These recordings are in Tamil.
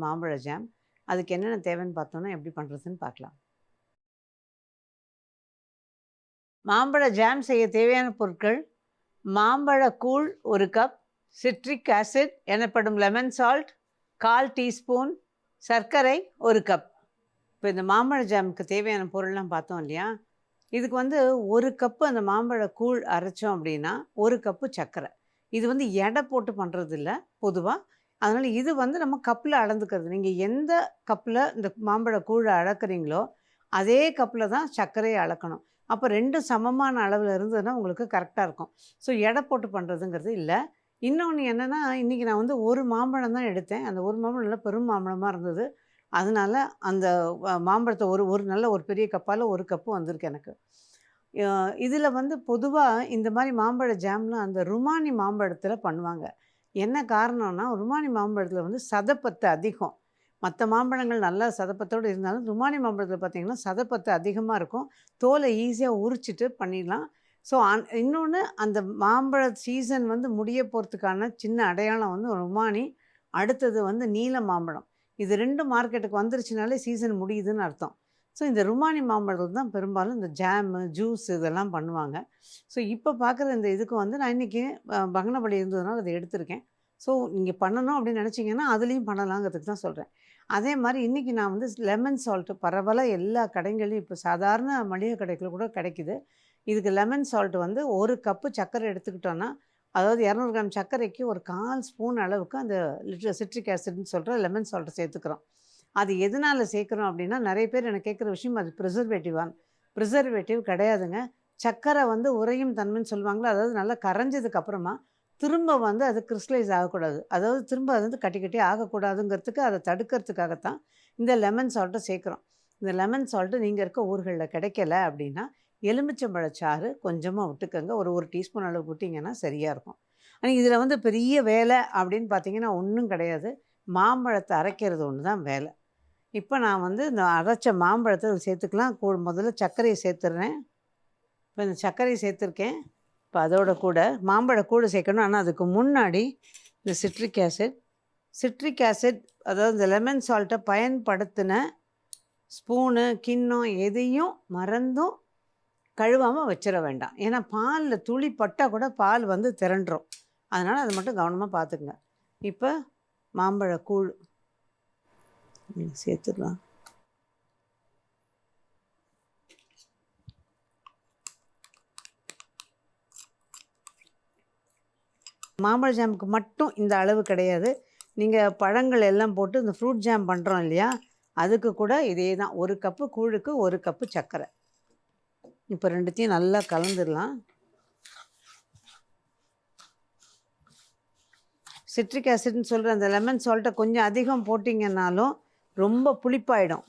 மாம்பழ ஜாம். அதுக்கு என்னென்ன தேவைன்னு பார்த்தோன்னா, எப்படி பண்ணுறதுன்னு பார்க்கலாம். மாம்பழ ஜாம் செய்ய தேவையான பொருட்கள்: மாம்பழ கூழ் 1 கப், சிட்ரிக் ஆசிட் எனப்படும் லெமன் சால்ட் 1/4 டீஸ்பூன், சர்க்கரை 1 கப். இப்போ இந்த மாம்பழ ஜாமுக்கு தேவையான பொருள்லாம் பார்த்தோம் இல்லையா? இதுக்கு வந்து 1 கப்பு அந்த மாம்பழ கூழ் அரைச்சோம் அப்படின்னா, 1 கப்பு சர்க்கரை. இது வந்து எடை போட்டு பண்ணுறது இல்ல பொதுவா. அதனால இது வந்து நம்ம கப்ல அளந்துக்கிறது. நீங்க எந்த கப்ல இந்த மாம்பழ கூழ அளக்குறீங்களோ, அதே கப்ல தான் சர்க்கரைய அளக்கணும். அப்ப 2ம் சமமான அளவுல இருந்ததுன்னா உங்களுக்கு கரெக்ட்டா இருக்கும். ஸோ எடை போட்டு பண்ணுறதுங்கிறது இல்ல. இன்னொன்னு என்னன்னா, இன்னைக்கு நான் வந்து 1 மாம்பழம் தான் எடுத்தேன். அந்த 1 மாம்பழம் நல்லா பெரும் மாம்பழமா இருந்தது. அதனால அந்த மாம்பழத்த ஒரு ஒரு நல்ல ஒரு பெரிய கப்பால 1 கப்பு வந்திருக்கு எனக்கு. இதில வந்து பொதுவா இந்த மாரி மாம்பழ ஜாம்லாம் அந்த ருமானி மாம்பழத்தில பண்ணுவாங்க. என்ன காரணம்னா, ருமானி மாம்பழத்தில வந்து சதப்பத்து அதிகம். மத்த மாம்பழங்கள் நல்லா சதப்பத்தோட இருந்தாலும், ருமானி மாம்பழத்தில பார்த்தீங்கன்னா, சதப்பத்து அதிகமா இருக்கும். தோல ஈஸியா உரிச்சுட்டு பண்ணிடலாம். ஸோ இன்னொன்னு அந்த மாம்பழ சீசன் வந்து முடிய போறதுக்கான சின்ன அடையாளம் வந்து ருமானி. அடுத்தது வந்து நீல மாம்பழம். இது 2ம் மார்க்கெட்டுக்கு வந்துருச்சுனாலே சீசன் முடியுதுன்னு அர்த்தம். ஸோ இந்த ருமானி மாம்பழத்தில் தான் பெரும்பாலும் இந்த ஜாமு, ஜூஸ் இதெல்லாம் பண்ணுவாங்க. ஸோ இப்போ பார்க்குற இந்த இதுக்கு வந்து நான் இன்றைக்கி பங்கனப்பள்ளி இருந்ததுனால அதை எடுத்திருக்கேன். ஸோ நீங்க பண்ணணும் அப்படின்னு நினச்சிங்கன்னா, அதுலேயும் பண்ணலாங்கிறதுக்கு தான் சொல்கிறேன். அதே மாரி இன்றைக்கி நான் வந்து லெமன் சால்ட்டு பரவலா எல்லா கடைகள்லையும் இப்போ சாதாரண மளிகை கடைக்குள்ள கூட கிடைக்குது. இதுக்கு லெமன் சால்ட் வந்து 1 கப்பு சர்க்கரை எடுத்துக்கிட்டோன்னா, அதாவது 200 கிராம் சர்க்கரைக்கு ஒரு 1/4 ஸ்பூன் அளவுக்கு அந்த சிட்ரிக் ஆசிட்ன்னு சொல்ற லெமன் சால்ட்ட சேர்த்துக்கிறோம். அது எதனால சேர்க்குறோம் அப்படின்னா, நெறைய பேர் என்ன கேட்குற விஷயம் அது ப்ரிசர்வேட்டிவான்னு. ப்ரிசர்வேட்டிவ் கிடையாதுங்க. சர்க்கரை வந்து உறையும் தன்மைன்னு சொல்லுவாங்கல்ல, அதாவது நல்லா கரைஞ்சதுக்கு அப்புறமா, திரும்ப வந்து அது கிறிஸ்டலைஸ் ஆகக்கூடாது. அதாவது திரும்ப அது வந்து கட்டி கட்டி ஆகக்கூடாதுங்கிறதுக்கு, அத தடுக்கிறதுக்காகத்தான் இந்த லெமன் சால்ட்ட சேர்க்குறோம். இந்த லெமன் சால்ட்டு நீங்க இருக்க ஊர்கள்ல கிடைக்கல அப்படின்னா, எலுமிச்சம்பழச்சாறு கொஞ்சமா விட்டுக்கங்க. ஒரு 1 டீஸ்பூன் அளவு விட்டீங்கன்னா சரியா இருக்கும். ஆனா இதில வந்து பெரிய வேலை அப்படின்னு பார்த்தீங்கன்னா, ஒண்ணும் கிடையாது. மாம்பழத்த அரைக்கிறது ஒண்ணு தான் வேலை. இப்ப நான் வந்து இந்த அரைச்ச மாம்பழத்த அதில சேர்த்துக்கலாம். முதல்ல சர்க்கரைய சேர்த்துடுறேன். இப்ப இந்த சர்க்கரைய சேர்த்துருக்கேன். இப்ப அதோட கூட மாம்பழ கூழ சேர்க்கணும். ஆனா அதுக்கு முன்னாடி இந்த சிட்ரிக் ஆசிட் அதாவது இந்த லெமன் சால்ட்ட பயன்படுத்தின ஸ்பூனு, கிண்ணம் எதையும் மறந்தும் கழுவாம வச்சிட வேண்டாம். ஏன்னா பால்ல துளி பட்டா கூட பால் வந்து திரண்டுரும். அதனால அத மட்டும் கவனமா பார்த்துக்கங்க. இப்ப மாம்பழ கூழ் சேர்த்துடலாம். மாம்பழ ஜாமுக்கு மட்டும் இந்த அளவு கிடையாது. நீங்க பழங்கள் எல்லாம் போட்டு இந்த ஃப்ரூட் ஜாம் பண்ணுறோம் இல்லையா? அதுக்கு கூட இதே தான். 1 கப்பு கூழுக்கு 1 கப்பு சர்க்கரை. இப்போ 2த்தையும் நல்லா கலந்துடலாம். சிட்ரிக் ஆசிட்னு சொல்கிற அந்த லெமன் சால்ட்டை கொஞ்சம் அதிகம் போட்டிங்கன்னாலும் ரொம்ப புளிப்பாயிடும்.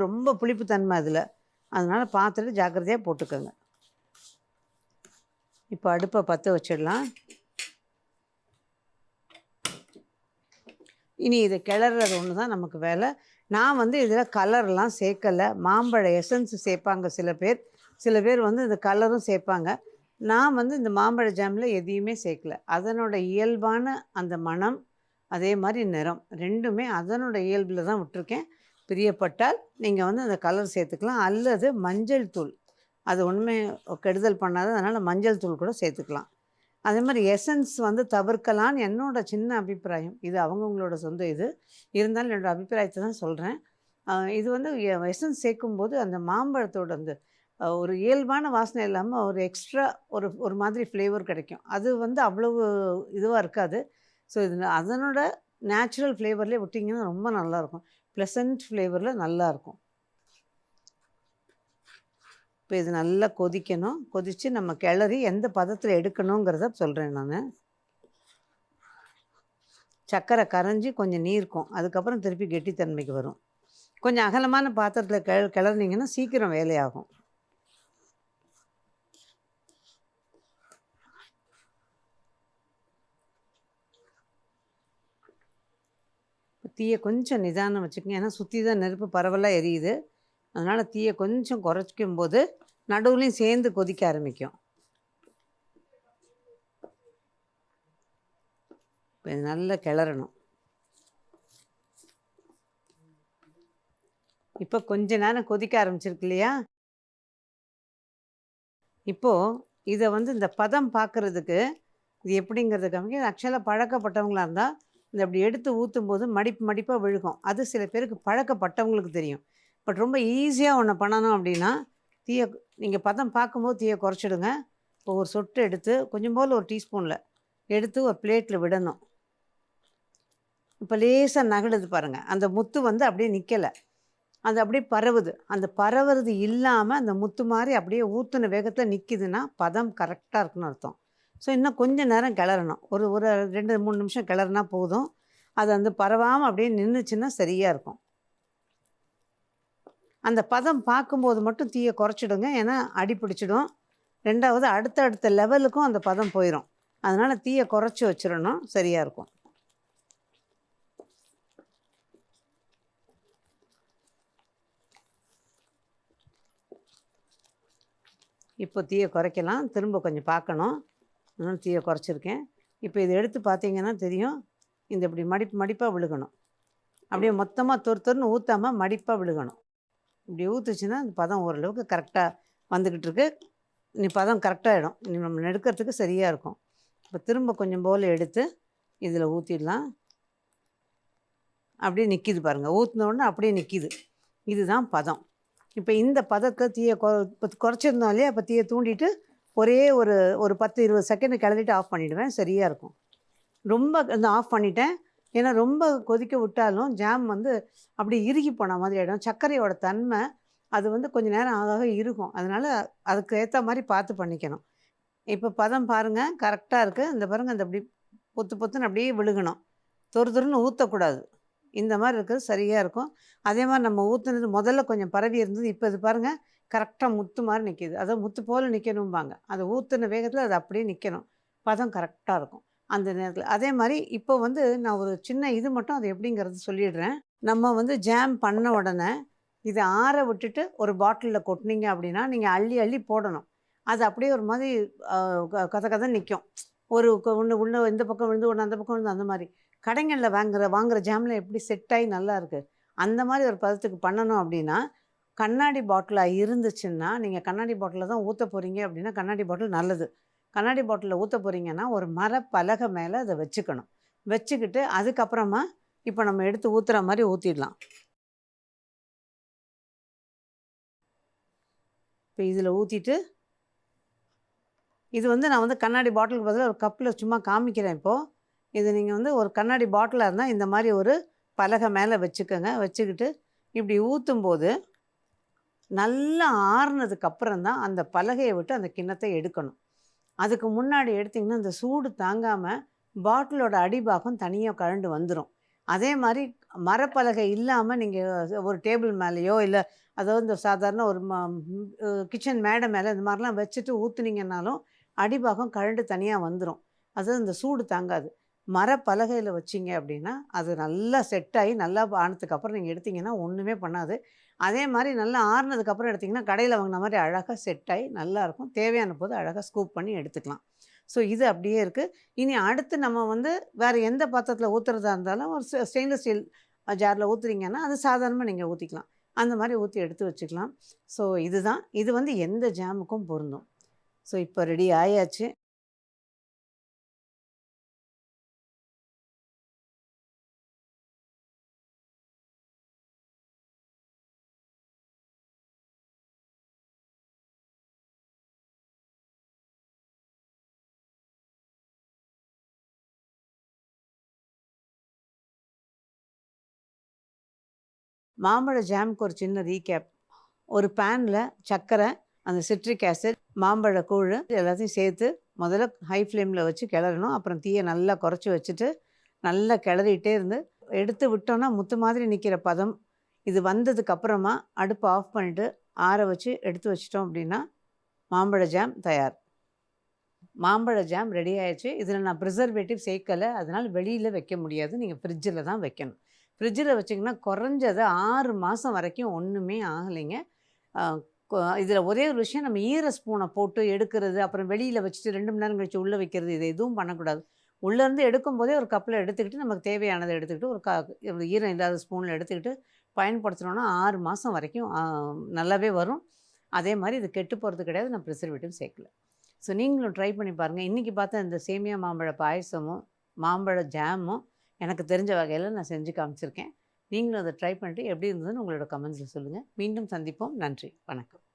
ரொம்ப புளிப்பு தன்மை அதில். அதனால் பார்த்துட்டு ஜாக்கிரதையாக போட்டுக்கோங்க. இப்போ அடுப்பை பற்ற வச்சிடலாம். இனி இதை கிளறது ஒன்று தான் நமக்கு வேலை. நான் வந்து இதில் கலர்லாம் சேர்க்கலை. மாம்பழ எசன்ஸ் சேர்ப்பாங்க சில பேர் வந்து இந்த கலரும் சேர்ப்பாங்க. நான் வந்து இந்த மாம்பழ ஜாமில் எதையுமே சேர்க்கல. அதனோட இயல்பான அந்த மணம், அதே மாதிரி நிறம் 2மே அதனோட இயல்பில் தான் விட்டுருக்கேன். பிரியப்பட்டால் நீங்கள் வந்து அந்த கலர் சேர்த்துக்கலாம். அல்லது மஞ்சள் தூள், அது ஒன்றுமே கெடுதல் பண்ணாது. அதனால் மஞ்சள் தூள் கூட சேர்த்துக்கலாம். அதே மாதிரி எசன்ஸ் வந்து தவிர்க்கலான்னு என்னோட சின்ன அபிப்பிராயம். இது அவங்கவங்களோட சொந்த இது. இருந்தாலும் என்னோடய அபிப்பிராயத்தை தான் சொல்கிறேன். இது வந்து எசன்ஸ் சேர்க்கும்போது அந்த மாம்பழத்தோட அந்த ஒரு இயல்பான வாசனை இல்லாமல் ஒரு எக்ஸ்ட்ரா ஒரு மாதிரி ஃப்ளேவர் கிடைக்கும். அது வந்து அவ்வளவு இதுவாக இருக்காது. ஸோ இது அதனோட நேச்சுரல் ஃப்ளேவர்லேயே விட்டிங்கன்னா ரொம்ப நல்லாயிருக்கும். ப்ளசன்ட் ஃப்ளேவரில் நல்லாயிருக்கும். இப்போ இது நல்லா கொதிக்கணும். கொதித்து நம்ம கிளறி எந்த பதத்தில் எடுக்கணுங்கிறத சொல்கிறேன் நான். சர்க்கரை கரைஞ்சி கொஞ்சம் நீர்க்கும். அதுக்கப்புறம் திருப்பி கெட்டித்தன்மைக்கு வரும். கொஞ்சம் அகலமான பாத்திரத்தில் கிளறினீங்கன்னா சீக்கிரம் வேலையாகும். தீயை கொஞ்சம் நிதானம் வச்சுக்கோங்க. ஏன்னா சுற்றி தான் நெருப்பு பரவலாக எரியுது. அதனால் தீயை கொஞ்சம் குறைக்கும்போது நடுவுலையும் சேர்ந்து கொதிக்க ஆரம்பிக்கும். இப்போ இது நல்லா கிளறணும். இப்போ கொஞ்ச நேரம் கொதிக்க ஆரம்பிச்சிருக்கு இல்லையா? இப்போது இதை வந்து இந்த பதம் பார்க்குறதுக்கு இது எப்படிங்கிறதுக்காக ஆக்சுவலாக பழக்கப்பட்டவங்களா இருந்தால் இந்த அப்படி எடுத்து ஊற்றும்போது மடிப்பு மடிப்பாக விழுகும். அது சில பேருக்கு பழக்கப்பட்டவங்களுக்கு தெரியும். பட் ரொம்ப ஈஸியாக ஒன்று பண்ணணும் அப்படின்னா தீயை நீங்கள் பதம் பார்க்கும்போது தீயை குறைச்சிடுங்க. இப்போ ஒரு சொட்டு எடுத்து கொஞ்சம் போல் ஒரு டீஸ்பூனில் எடுத்து ஒரு பிளேட்டில் விடணும். இப்போ லேசாக நகடுது பாருங்கள், அந்த முத்து வந்து அப்படியே நிற்கலை, அது அப்படியே பரவுது. அந்த பரவுறது இல்லாமல் அந்த முத்து மாதிரி அப்படியே ஊற்றுன வேகத்தில் நிற்கிதுன்னா பதம் கரெக்டாக இருக்குன்னு அர்த்தம். ஸோ இன்னும் கொஞ்சம் நேரம் கிளறணும். ஒரு ஒரு 2-3 நிமிஷம் கிளறினா போதும். அது வந்து பரவாமல் அப்படியே நின்றுச்சுன்னா சரியாக இருக்கும். அந்த பதம் பார்க்கும்போது மட்டும் தீயை குறைச்சிடுங்க, ஏன்னா அடி பிடிச்சிடும். 2வது அடுத்த லெவலுக்கும் அந்த பதம் போயிடும். அதனால் தீயை குறைச்சி வச்சிடணும், சரியாக இருக்கும். இப்போ தீயை குறைக்கலாம். திரும்ப கொஞ்சம் பார்க்கணும். அதனால் தீயை குறைச்சிருக்கேன். இப்போ இதை எடுத்து பார்த்தீங்கன்னா தெரியும், இந்த இப்படி மடிப்பாக விழுகணும். அப்படியே மொத்தமாக தொறுன்னு ஊற்றாமல் மடிப்பாக விழுகணும். இப்படி ஊற்றுச்சுன்னா அந்த பதம் ஓரளவுக்கு கரெக்டாக வந்துக்கிட்டு இருக்கு. நீ பதம் கரெக்டாகிடும். நீ நம்ம எடுக்கிறதுக்கு சரியாக இருக்கும். இப்போ திரும்ப கொஞ்சம் போல் எடுத்து இதில் ஊற்றிடலாம். அப்படியே நிற்கிது பாருங்கள், ஊற்றின உடனே அப்படியே நிற்கிது. இதுதான் பதம். இப்போ இந்த பதத்தை தீயை இப்போ குறைச்சிருந்தோம் இல்லையா? இப்போ தீயை தூண்டிட்டு ஒரே ஒரு 10-20 செகண்ட் கிளறிட்டு ஆஃப் பண்ணிவிடுவேன், சரியாக இருக்கும். ரொம்ப இந்த ஆஃப் பண்ணிட்டேன். ஏன்னா ரொம்ப கொதிக்க விட்டாலும் ஜாம் வந்து அப்படி இறுகி போன மாதிரி ஆகிடும். சர்க்கரையோட தன்மை அது வந்து கொஞ்சம் நேரம் ஆக இருக்கும். அதனால் அதுக்கு ஏற்ற மாதிரி பார்த்து பண்ணிக்கணும். இப்போ பதம் பாருங்கள், கரெக்டாக இருக்குது. இந்த பாருங்கள், இந்த அப்படி பொத்துன்னு அப்படியே விழுகணும். துருன்னு ஊற்றக்கூடாது. இந்த மாதிரி இருக்கிறது சரியாக இருக்கும். அதே மாதிரி நம்ம ஊற்றுனது முதல்ல கொஞ்சம் பரவி இருந்தது. இப்போ இது பாருங்கள், கரெக்டாக முத்து மாதிரி நிற்கிது. அதாவது முத்து போல் நிற்கணும்பாங்க. அதை ஊற்றின வேகத்தில் அது அப்படியே நிற்கணும். பதம் கரெக்டாக இருக்கும் அந்த நேரத்தில். அதே மாதிரி இப்போ வந்து நான் ஒரு சின்ன இது மட்டும் அது எப்படிங்கிறது சொல்லிடுறேன். நம்ம வந்து ஜாம் பண்ண உடனே இதை ஆற விட்டுட்டு ஒரு பாட்டிலில் கொட்டினீங்க அப்படின்னா நீங்கள் அள்ளி போடணும். அது அப்படியே ஒரு மாதிரி கதை நிற்கும். ஒரு ஒன்று உள்ள இந்த பக்கம் விழுந்து ஒன்று அந்த பக்கம் விழுந்து அந்த மாதிரி. கடைகளில் வாங்குகிற ஜாமில் எப்படி செட் ஆகி நல்லா இருக்குது, அந்த மாதிரி ஒரு பதத்துக்கு பண்ணணும் அப்படின்னா கண்ணாடி பாட்டிலாக இருந்துச்சுன்னா, நீங்கள் கண்ணாடி பாட்டிலில் தான் ஊற்ற போகிறீங்க அப்படின்னா கண்ணாடி பாட்டில் நல்லது. கண்ணாடி பாட்டிலில் ஊற்ற போகிறீங்கன்னா ஒரு மரப்பலகை மேலே அதை வச்சுக்கணும். வச்சுக்கிட்டு அதுக்கப்புறமா இப்போ நம்ம எடுத்து ஊற்றுற மாதிரி ஊற்றிடலாம். இப்போ இதில் ஊற்றிட்டு இது வந்து நான் வந்து கண்ணாடி பாட்டிலுக்கு பதிலாக ஒரு கப்பில் சும்மா காமிக்கிறேன். இப்போது இது நீங்கள் வந்து ஒரு கண்ணாடி பாட்டிலாக இருந்தால் இந்த மாதிரி ஒரு பலகை மேலே வச்சுக்கோங்க. வச்சுக்கிட்டு இப்படி ஊற்றும்போது நல்லா ஆறுனதுக்கப்புறம் தான் அந்த பலகையை விட்டு அந்த கிண்ணத்தை எடுக்கணும். அதுக்கு முன்னாடி எடுத்திங்கன்னா அந்த சூடு தாங்காமல் பாட்டிலோட அடிபாகம் தனியாக கழண்டு வந்துடும். அதே மாதிரி மரப்பலகை இல்லாமல் நீங்கள் ஒரு டேபிள் மேலேயோ இல்லை அதாவது இந்த சாதாரண ஒரு கிச்சன் மேடை மேலே இந்த மாதிரிலாம் வச்சுட்டு ஊற்றுனீங்கன்னாலும் அடிபாகம் கழண்டு தனியாக வந்துடும். அது இந்த சூடு தாங்காது. மரப்பலகையில் வச்சிங்க அப்படின்னா அது நல்லா செட் ஆகி நல்லா ஆனதுக்கப்புறம் நீங்கள் எடுத்திங்கன்னா ஒன்றுமே பண்ணாது. அதே மாதிரி நல்லா ஆறுனதுக்கப்புறம் எடுத்திங்கன்னா கடையில் வாங்கின மாதிரி அழகாக செட் ஆகி நல்லாயிருக்கும். தேவையான போது அழகாக ஸ்கூப் பண்ணி எடுத்துக்கலாம். ஸோ இது அப்படியே இருக்குது. இனி அடுத்து நம்ம வந்து வேறு எந்த பாத்திரத்தில் ஊற்றுறதா இருந்தாலும் ஒரு ஸ்டெயின்லெஸ் ஸ்டீல் ஜாரில் ஊற்றுறீங்கன்னா அது சாதாரணமாக நீங்கள் ஊற்றிக்கலாம். அந்த மாதிரி ஊற்றி எடுத்து வச்சுக்கலாம். ஸோ இதுதான், இது வந்து எந்த ஜாமுக்கும் பொருந்தும். ஸோ இப்போ ரெடி ஆயாச்சு. மாம்பழ ஜாமுக்கு ஒரு சின்ன ரீகேப். ஒரு பேனில் சர்க்கரை, அந்த சிட்ரிக் ஆசிட், மாம்பழக்கூழ் எல்லாத்தையும் சேர்த்து முதல்ல ஹை ஃப்ளேமில் வச்சு கிளறணும். அப்புறம் தீயை நல்லா குறைச்சி வச்சுட்டு நல்லா கிளறிட்டே இருந்து எடுத்து விட்டோன்னா முத்து மாதிரி நிற்கிற பதம் இது வந்ததுக்கப்புறமா அடுப்பை ஆஃப் பண்ணிவிட்டு ஆற வச்சு எடுத்து வச்சிட்டோம் அப்படின்னா மாம்பழ ஜாம் தயார். மாம்பழ ஜாம் ரெடி ஆயிடுச்சு. இதில் நான் ப்ரிசர்வேட்டிவ் சேர்க்கலை, அதனால் வெளியில் வைக்க முடியாது. நீங்கள் ஃப்ரிட்ஜில் தான் வைக்கணும். ஃப்ரிட்ஜில் வச்சிங்கன்னா குறைஞ்சது 6 மாதம் வரைக்கும் ஒன்றுமே ஆகலைங்க. இதில் ஒரே ஒரு விஷயம், நம்ம ஈர ஸ்பூனை போட்டு எடுக்கிறது, அப்புறம் வெளியில் வச்சுட்டு 2 மணி நேரம் கழிச்சு உள்ளே வைக்கிறது, இது எதுவும் பண்ணக்கூடாது. உள்ளேருந்து எடுக்கும்போதே ஒரு கப்பில் எடுத்துக்கிட்டு நமக்கு தேவையானதை எடுத்துக்கிட்டு ஒரு ஈரம் இல்லாத ஸ்பூனில் எடுத்துக்கிட்டு பயன்படுத்தினோன்னா 6 மாதம் வரைக்கும் நல்லாவே வரும். அதே மாதிரி இது கெட்டு போகிறது கிடையாது. நான் ப்ரிசர்வேட்டிவ் சேர்க்கல. ஸோ நீங்களும் ட்ரை பண்ணி பாருங்கள். இன்றைக்கி பார்த்தா இந்த சேமியா மாம்பழ பாயசமும் மாம்பழ ஜாமும் எனக்கு தெரிஞ்ச வகையில் நான் செஞ்சு காமிச்சிருக்கேன். நீங்களும் அதை ட்ரை பண்ணிட்டு எப்படி இருந்ததுன்னு உங்களோட கமெண்ட்ஸில் சொல்லுங்கள். மீண்டும் சந்திப்போம். நன்றி, வணக்கம்.